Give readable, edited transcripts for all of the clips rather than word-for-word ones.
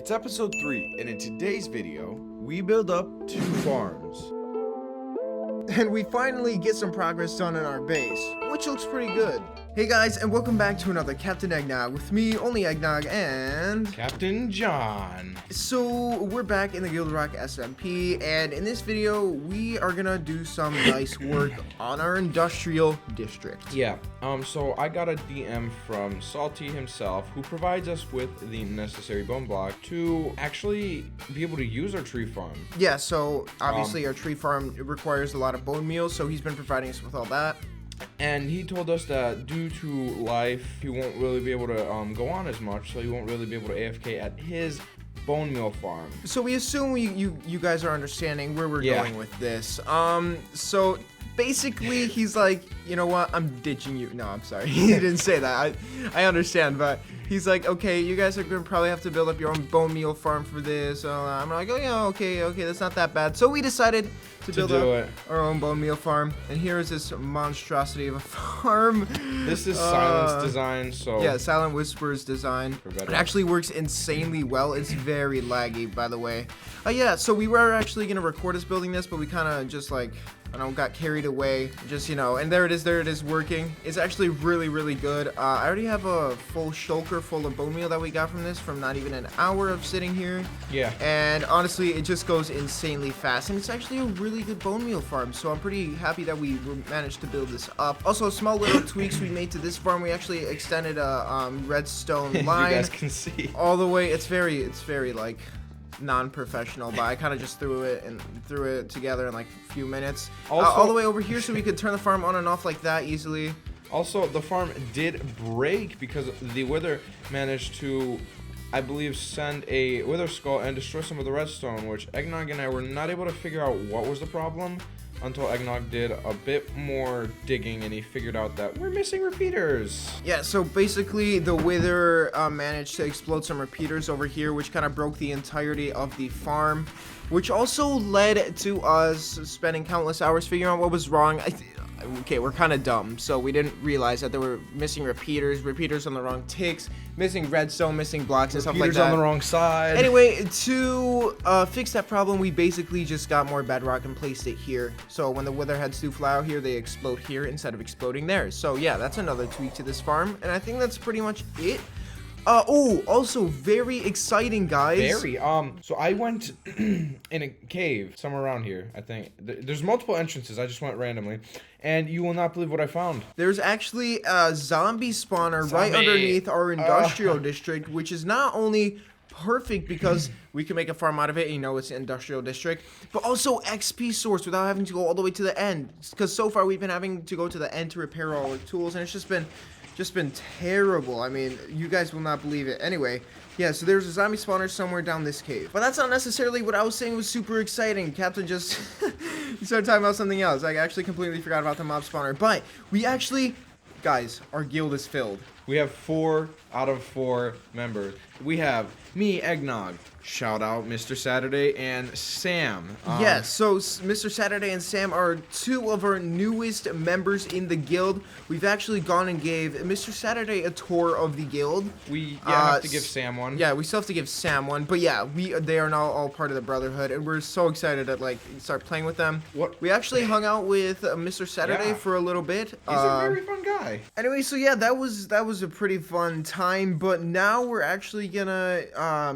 It's episode 3, and in today's video, we build up 2 farms. And we finally get some progress done in our base, which looks pretty good. Hey guys, and welcome back to another Captain Eggnog with me, only Eggnog, and Captain John. So we're back in the GuildRock SMP, and in this video, we are gonna do some nice work on our industrial district. Yeah, so I got a DM from Salty himself, who provides us with the necessary bone block to actually be able to use our tree farm. Yeah, so obviously our tree farm requires a lot of bone meal, so he's been providing us with all that. And he told us that due to life, he won't really be able to go on as much, so he won't really be able to AFK at his bone meal farm. So we assume you guys are understanding where we're going with this. So basically he's like, you know what, I'm ditching you. No, I'm sorry. He didn't say that. I understand, but he's like, okay, you guys are gonna probably have to build up your own bone meal farm for this. I'm like, oh yeah, okay, that's not that bad. So we decided to build up our own bone meal farm, and here is this monstrosity of a farm. This is Silence design, so yeah, Silent Whisper's design. It actually works insanely well. It's very laggy, by the way. Yeah, so we were actually gonna record us building this, but we kind of just like, I don't know, got carried away. Just, you know, and there it is working. It's actually really good. I already have a full shulker full of bone meal that we got from this from not even an hour of sitting here. Yeah. And honestly, it just goes insanely fast, and it's actually a really good bone meal farm, so I'm pretty happy that we managed to build this up. Also, small little tweaks we made to this farm. We actually extended a redstone line. You guys can see all the way. It's very like non-professional, but I kind of just threw it together in like a few minutes. Also, all the way over here, so we could turn the farm on and off like that easily. Also, the farm did break because the Wither managed to, I believe, send a Wither Skull and destroy some of the redstone, which Eggnog and I were not able to figure out what was the problem until Eggnog did a bit more digging, and he figured out that we're missing repeaters. Yeah, so basically the Wither managed to explode some repeaters over here, which kind of broke the entirety of the farm, which also led to us spending countless hours figuring out what was wrong. Okay, we're kind of dumb, so we didn't realize that there were missing repeaters on the wrong ticks, missing redstone, missing blocks and stuff like that. Repeaters on the wrong side. Anyway, to fix that problem, we basically just got more bedrock and placed it here. So when the witherheads do fly out here, they explode here instead of exploding there. So yeah, that's another tweak to this farm, and I think that's pretty much it. Oh, also very exciting, guys. Very. So I went in a cave somewhere around here. I think there's multiple entrances. I just went randomly, and you will not believe what I found. There's actually a zombie spawner right underneath our industrial district, which is not only perfect because we can make a farm out of it, and you know it's an industrial district, but also XP source without having to go all the way to the end. Because so far we've been having to go to the end to repair all our tools, and it's just been terrible. I mean, you guys will not believe it. Anyway, yeah, so there's a zombie spawner somewhere down this cave. But that's not necessarily what I was saying was super exciting. Captain just he started talking about something else. I actually completely forgot about the mob spawner. But we actually, guys, our guild is filled. We have 4 out of 4 members. We have me, Eggnog, shout out Mr. Saturday, and Sam. Yes, so Mr. Saturday and Sam are 2 of our newest members in the guild. We've actually gone and gave Mr. Saturday a tour of the guild. We have to give Sam one. Yeah, we still have to give Sam one, but yeah, they are now all part of the Brotherhood, and we're so excited to like start playing with them. We actually hung out with Mr. Saturday for a little bit. He's a very fun guy. Anyway, so yeah, that was a pretty fun time, but now we're actually gonna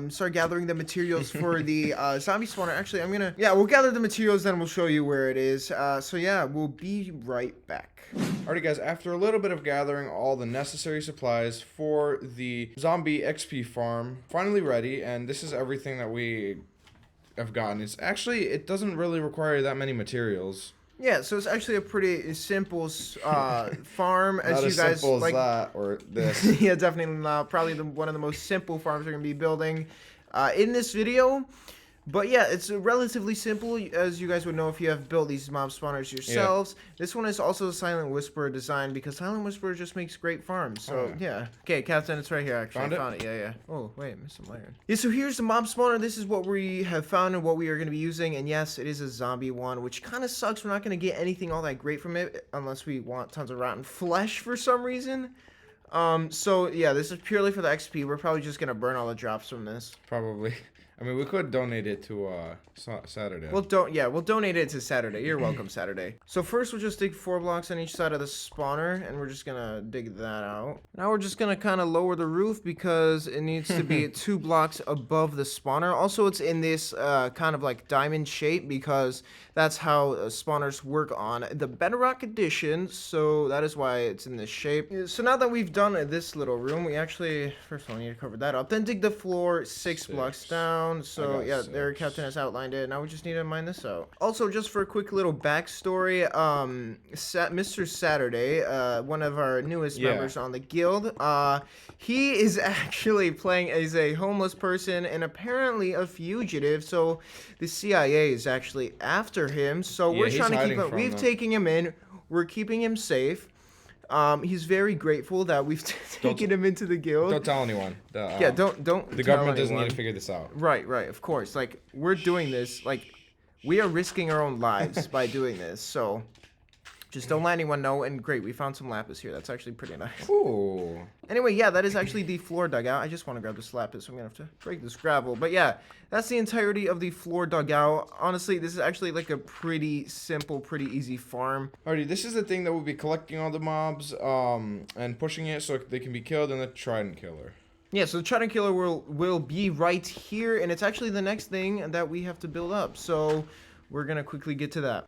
start gathering the materials for the zombie spawner. Actually, we'll gather the materials, then we'll show you where it is. So yeah, we'll be right back. Alrighty guys, after a little bit of gathering all the necessary supplies for the zombie XP farm, finally ready, and this is everything that we have gotten. It doesn't really require that many materials. Yeah, so it's actually a pretty simple farm, as you guys simple like. As that or this. Yeah, definitely not. Probably one of the most simple farms we're gonna be building in this video. But yeah, it's relatively simple, as you guys would know if you have built these mob spawners yourselves. Yeah. This one is also a Silent Whisperer design, because Silent Whisperer just makes great farms. So yeah. Okay, Captain, it's right here actually. Found it. Yeah. Oh wait, missed some iron. Yeah, so here's the mob spawner. This is what we have found and what we are going to be using. And yes, it is a zombie one, which kind of sucks. We're not going to get anything all that great from it unless we want tons of rotten flesh for some reason. So yeah, this is purely for the XP. We're probably just gonna burn all the drops from this. Probably. I mean, we could donate it to Saturday. We'll donate it to Saturday. You're welcome, Saturday. So first we'll just dig 4 blocks on each side of the spawner, and we're just gonna dig that out. Now we're just gonna kind of lower the roof because it needs to be 2 blocks above the spawner. Also, it's in this kind of like diamond shape because that's how spawners work on the Bedrock edition. So that is why it's in this shape. So now that we've done this little room, we actually first of all need to cover that up. Then dig the floor 6 blocks down. So yeah, there Captain has outlined it. Now we just need to mine this out. Also, just for a quick little backstory, Mr. Saturday, one of our newest members on the guild, he is actually playing as a homeless person and apparently a fugitive. So the CIA is actually after him. So we're trying to keep him. We've taken him in. We're keeping him safe. He's very grateful that we've taken him into the guild. Don't tell anyone. Don't. The government doesn't need to figure this out. Right, of course. Like, we're doing this. Like, we are risking our own lives by doing this. So, just don't let anyone know. And great, we found some lapis here. That's actually pretty nice. Ooh. Anyway, yeah, that is actually the floor dugout. I just want to grab this lapis, so I'm gonna have to break this gravel. But yeah, that's the entirety of the floor dugout. Honestly, this is actually like a pretty simple, pretty easy farm. Alrighty, this is the thing that will be collecting all the mobs, and pushing it so they can be killed, and the trident killer. Yeah, so the trident killer will be right here, and it's actually the next thing that we have to build up. So we're gonna quickly get to that.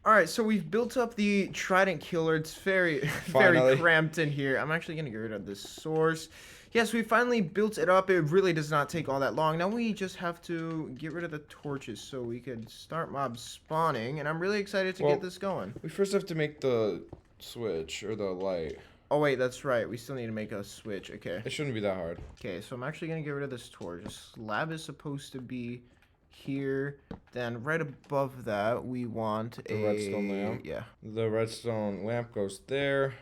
Alright, so we've built up the trident killer. It's very cramped in here. I'm actually going to get rid of this source. Yes, we finally built it up. It really does not take all that long. Now we just have to get rid of the torches so we could start mob spawning. And I'm really excited to get this going. We first have to make the switch, or the light. Oh, wait, that's right. We still need to make a switch. Okay. It shouldn't be that hard. Okay, so I'm actually going to get rid of this torch. This lab is supposed to be here. Then right above that we want the redstone lamp. Yeah, the redstone lamp goes there.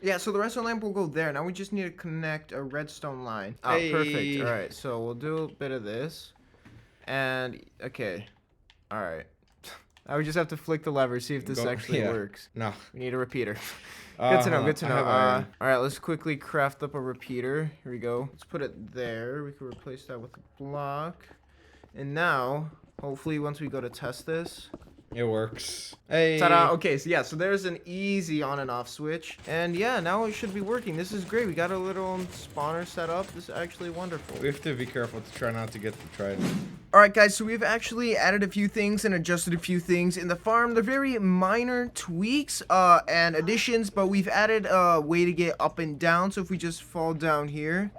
Yeah, so the redstone lamp will go there. Now we just need to connect a redstone line. Oh, hey. Perfect. All right, so we'll do a bit of this, and okay, all right. Now we just have to flick the lever, see if this actually works. No, we need a repeater. Good to know. Good to know. All right, let's quickly craft up a repeater. Here we go. Let's put it there. We can replace that with a block. And now, hopefully, once we go to test this, it works. Hey. Ta-da! Okay, so yeah, so there's an easy on and off switch, and yeah, now it should be working. This is great. We got a little spawner set up. This is actually wonderful. We have to be careful to try not to get the trident. All right, guys. So we've actually added a few things and adjusted a few things in the farm. They're very minor tweaks and additions, but we've added a way to get up and down. So if we just fall down here,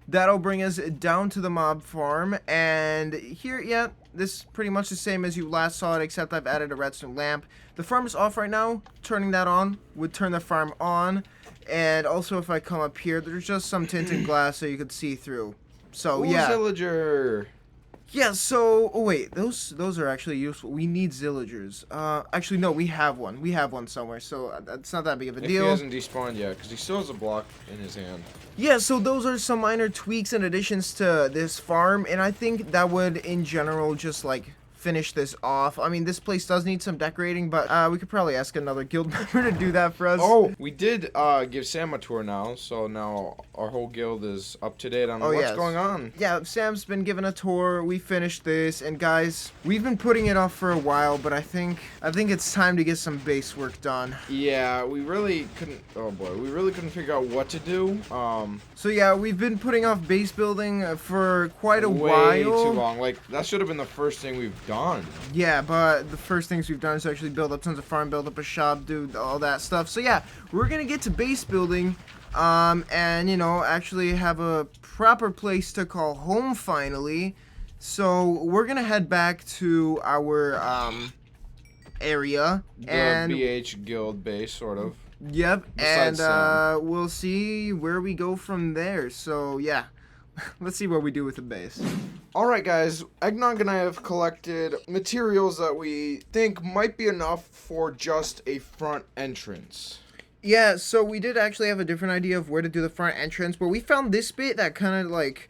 that'll bring us down to the mob farm, and here, yeah, this is pretty much the same as you last saw it, except I've added a redstone lamp. The farm is off right now. Turning that on would turn the farm on, and also if I come up here, there's just some tinted glass so you could see through. So yeah. Villager. Yeah, so, oh wait, those are actually useful. We need zillagers. Actually, no, we have one. We have one somewhere, so that's not that big of a deal. He hasn't despawned yet, because he still has a block in his hand. Yeah, so those are some minor tweaks and additions to this farm, and I think that would, in general, just, like, finish this off. I mean, this place does need some decorating, but we could probably ask another guild member to do that for us. Oh, we did give Sam a tour now, so now our whole guild is up to date on what's going on. Yeah, Sam's been given a tour. We finished this, and guys, we've been putting it off for a while, but I think it's time to get some base work done. Yeah, we really couldn't. Oh boy, we really couldn't figure out what to do. So yeah, we've been putting off base building for quite a while. Way too long. Like that should have been the first thing we've done. Yeah, but the first things we've done is actually build up tons of farm, build up a shop, do all that stuff. So yeah, we're gonna get to base building, and you know, actually have a proper place to call home finally. So we're gonna head back to our area and BH guild base, sort of. Yep, and we'll see where we go from there. So yeah. Let's see what we do with the base. Alright guys, Eggnog and I have collected materials that we think might be enough for just a front entrance. Yeah, so we did actually have a different idea of where to do the front entrance, but we found this bit that kind of like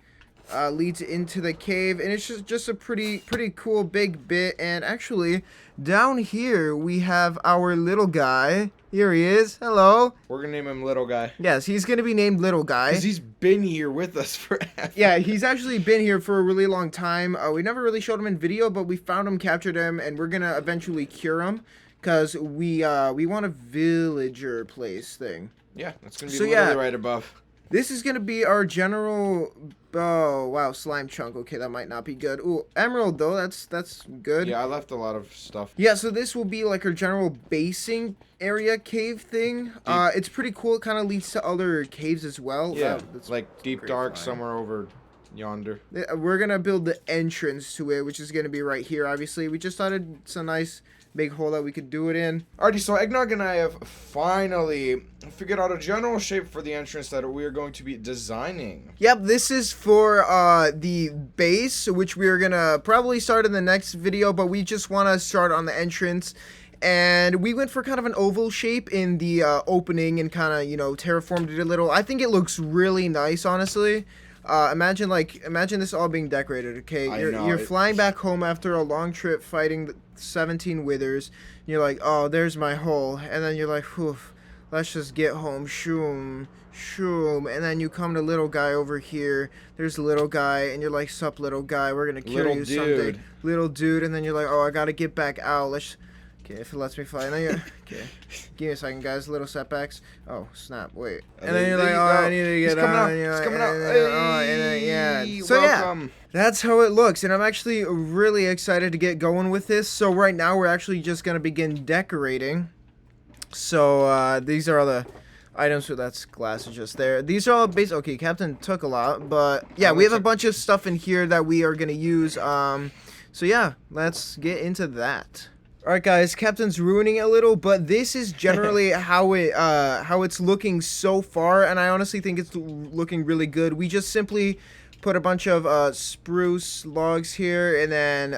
leads into the cave, and it's just a pretty cool big bit. And actually, down here we have our little guy. Here he is. Hello. We're gonna name him Little Guy. Yes, he's gonna be named Little Guy. Because he's been here with us forever. Yeah, he's actually been here for a really long time. We never really showed him in video, but we found him, captured him, and we're gonna eventually cure him. Because we want a villager place thing. Yeah, that's gonna be literally right above. This is gonna be our general. Oh wow, slime chunk. Okay, that might not be good. Ooh, emerald though. That's good. Yeah, I left a lot of stuff. Yeah, so this will be like our general basing area cave thing. It's pretty cool. It kind of leads to other caves as well. Yeah, it's like deep dark somewhere over yonder. We're gonna build the entrance to it, which is gonna be right here. Obviously, we just thought it's a nice big hole that we could do it in. Alrighty, so Eggnog and I have finally figured out a general shape for the entrance that we are going to be designing. Yep, this is for the base, which we are gonna probably start in the next video, but we just want to start on the entrance. And we went for kind of an oval shape in the opening and kind of, you know, terraformed it a little. I think it looks really nice, honestly. Imagine this all being decorated, okay? You're flying back home after a long trip fighting 17 withers. You're like, oh, there's my hole. And then you're like, whew, let's just get home. Shoom, shoom. And then you come to little guy over here. There's little guy. And you're like, sup, little guy. We're going to cure you someday. Little dude. And then you're like, oh, I got to get back out. Okay, if it lets me fly. And then you're, okay, give me a second, guys. Little setbacks. Oh, snap. Wait. And then you're like, oh, I need to get out. He's coming out. Yeah. So, yeah, that's how it looks. And I'm actually really excited to get going with this. So, right now, we're actually just going to begin decorating. So, these are all the items. So, that's glass is just there. These are all base. Okay, Captain took a lot. But, yeah, we have a bunch of stuff in here that we are going to use. So, yeah, let's get into that. Alright guys, Captain's ruining it a little, but this is generally how it's looking so far, and I honestly think it's looking really good. We just simply put a bunch of spruce logs here, and then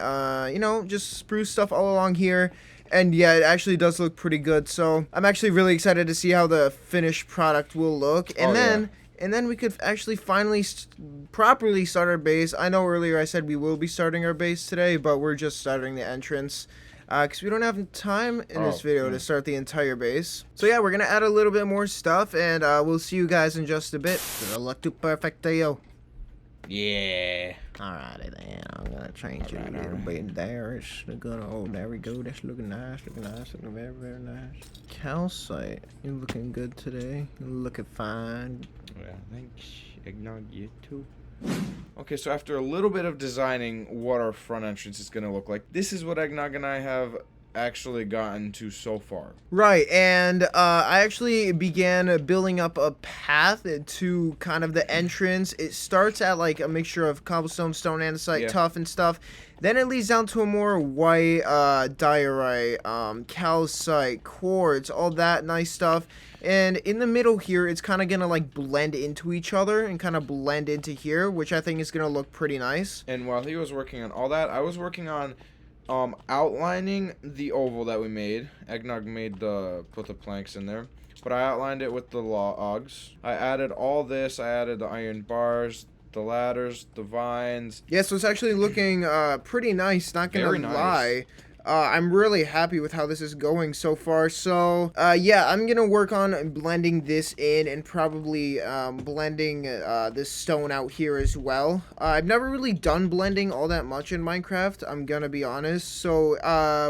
you know, just spruce stuff all along here. And yeah, it actually does look pretty good, so I'm actually really excited to see how the finished product will look. And then we could actually finally properly start our base. I know earlier I said we will be starting our base today, but we're just starting the entrance. Because we don't have time in this video to start the entire base. So yeah, we're going to add a little bit more stuff, and we'll see you guys in just a bit. Look to perfecto. Yeah. Alrighty then, I'm going to change it a little bit there. It's good. Oh, there we go. That's looking nice, looking very, very nice. Calcite, you're looking good today. You're looking fine. Yeah, thanks. Eggnog, you too. Okay, so after a little bit of designing what our front entrance is going to look like, this is what Eggnog and I have actually gotten to so far. Right, and I actually began building up a path to kind of the entrance. It starts at like a mixture of cobblestone, stone, andesite, tuff, and stuff. Then it leads down to a more white diorite, calcite, quartz, all that nice stuff. And in the middle here, it's kind of going to like blend into each other and kind of blend into here, which I think is going to look pretty nice. And while he was working on all that, I was working on outlining the oval that we made. Eggnog put the planks in there. But I outlined it with the logs. I added all this. I added the iron bars, the ladders, the vines. Yeah, so it's actually looking pretty nice, not gonna lie. I'm really happy with how this is going so far. So, yeah, I'm gonna work on blending this in and probably blending this stone out here as well. I've never really done blending all that much in Minecraft, I'm gonna be honest. So,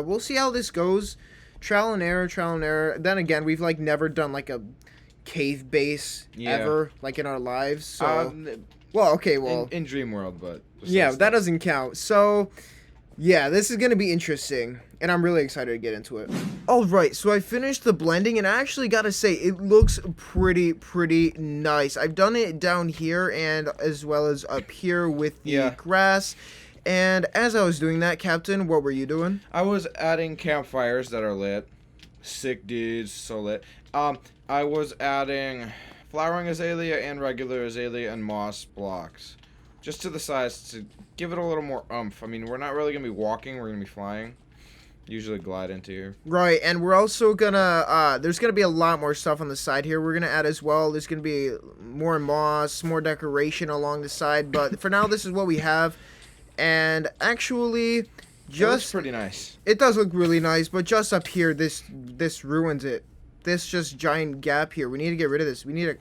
we'll see how this goes. Trial and error, trial and error. Then again, we've like never done like a cave base ever, like in our lives. So, well, okay, well, in Dream World, but yeah, that doesn't count. So, yeah, this is gonna be interesting, and I'm really excited to get into it. All right, so I finished the blending, and I actually gotta say it looks pretty nice. I've done it down here and as well as up here with the grass. And as I was doing that, Captain, what were you doing? I was adding campfires that are lit. Sick dudes, so lit. I was adding flowering azalea and regular azalea and moss blocks. Just to the sides to give it a little more oomph. I mean, we're not really going to be walking, we're going to be flying. usually glide into here. Right, and we're also gonna, there's gonna be a lot more stuff on the side here we're gonna add as well. There's gonna be more moss, more decoration along the side, but for now, this is what we have. And actually, It looks just, pretty nice. it does look really nice, but just up here, this ruins it. This just giant gap here. We need to get rid of this. We need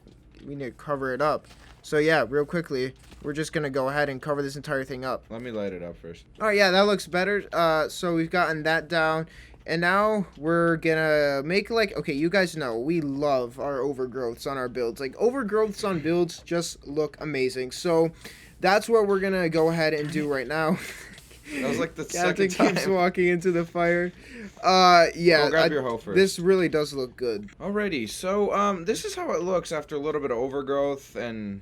to cover it up. So yeah, real quickly, we're just gonna go ahead and cover this entire thing up. Let me light it up first. Oh yeah, that looks better. So we've gotten that down, and now we're gonna make like, okay, you guys know we love our overgrowths on our builds. Like overgrowths on builds just look amazing. So that's what we're gonna go ahead and do right now. That was like the Captain second time. keeps walking into the fire. Yeah. Go grab your hoe first. This really does look good. Alrighty, so this is how it looks after a little bit of overgrowth and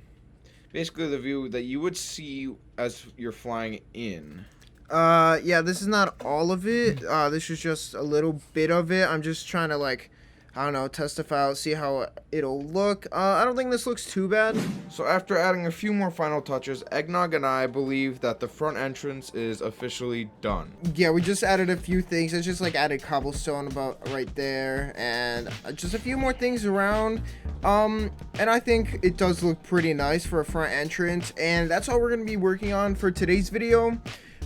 basically the view that you would see as you're flying in. Yeah, this is not all of it. This is just a little bit of it. I'm just trying to, like, I don't know, test it out, see how it'll look. I don't think this looks too bad. So after adding a few more final touches, Eggnog and I believe that the front entrance is officially done. Yeah, we just added a few things. It's just like added cobblestone about right there, and just a few more things around. And I think it does look pretty nice for a front entrance, and that's all we're gonna be working on for today's video.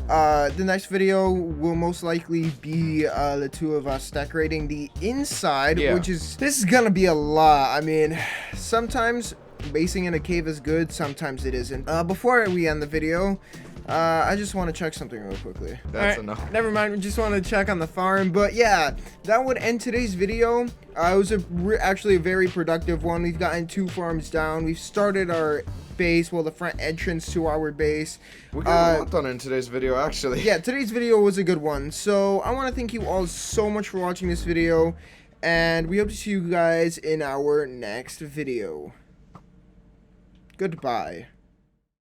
The next video will most likely be the two of us decorating the inside, which is, this is gonna be a lot. I mean, sometimes basing in a cave is good, sometimes it isn't. Before we end the video, I just want to check something real quickly. That's enough. Never mind, we just want to check on the farm. But yeah, that would end today's video. It was actually a very productive one. We've gotten 2 farms down. We've started our base, well, the front entrance to our base. We got a lot done in today's video, actually. Yeah, today's video was a good one. So I want to thank you all so much for watching this video, and we hope to see you guys in our next video. Goodbye.